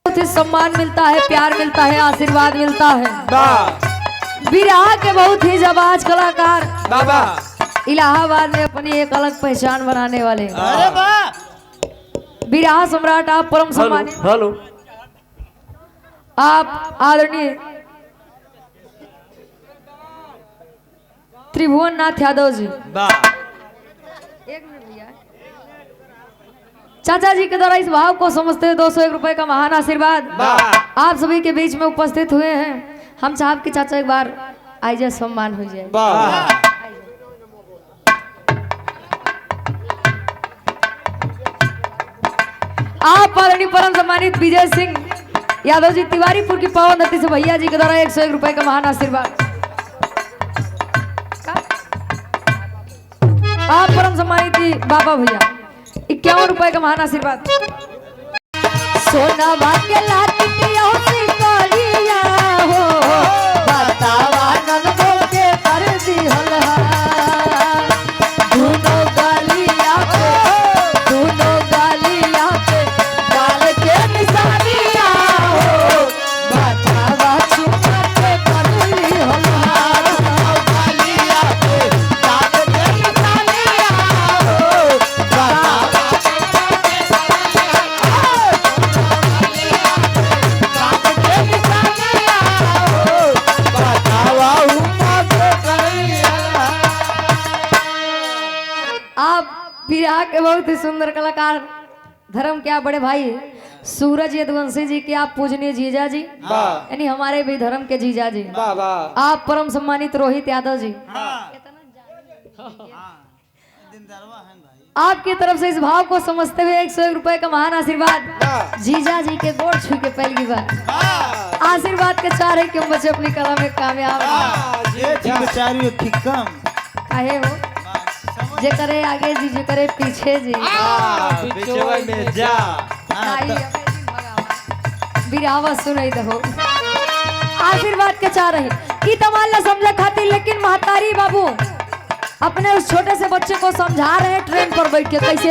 बहुत ही सम्मान मिलता है, प्यार मिलता है, आशीर्वाद मिलता है। बिरहा के बहुत ही जाबाज कलाकार बाबा इलाहाबाद में अपनी एक अलग पहचान बनाने वाले अरे वाह बिरहा सम्राट आप परम सम्मानित हेलो आप आदरणीय त्रिभुवन नाथ यादव जी एक मिनट भैया चाचा जी के द्वारा इस भाव को समझते हुए 201 रुपए का महान आशीर्वाद आप सभी के बीच में उपस्थित हुए हैं। हम चाहते कि चाचा एक बार आइए सम्मान हो जाए। आप आदरणीय परम सम्मानित विजय सिंह यादव जी तिवारीपुर की पावन धरती से भैया जी के द्वारा 101 रुपए का महान आशीर्वाद। आप परम सम्मानित बाबा भैया 51 रुपए का महान आशीर्वाद। सोना भाग्य लाटिया हो बतावा नंदो के कर दिहल दोनों गालिया पे गाल के निशानिया हो बतावा चुमा के कर दिहल बिरहा के बहुत ही सुंदर कलाकार धर्म क्या बड़े भाई सूरज यदुवंशी जी के आप पूजनीय जीजा जी यानी हमारे भी धर्म के जीजा जी आप परम सम्मानित रोहित यादव जी आपकी तरफ से इस भाव को समझते हुए 101 रुपए का महान आशीर्वाद जीजा जी के गोड़ छू के पहली बार आशीर्वाद के चाह रहे कि हम बच्चे अपनी कला में कामयाब काहे हो जे करे आगे जी जे करे पीछे जी में जा बिरावा सुनाई दहो आशीर्वाद के चाह रहे कि तमाल न समझे खातिर लेकिन महतारी बाबू अपने उस छोटे से बच्चे को समझा रहे हैं ट्रेन पर बैठ के कैसे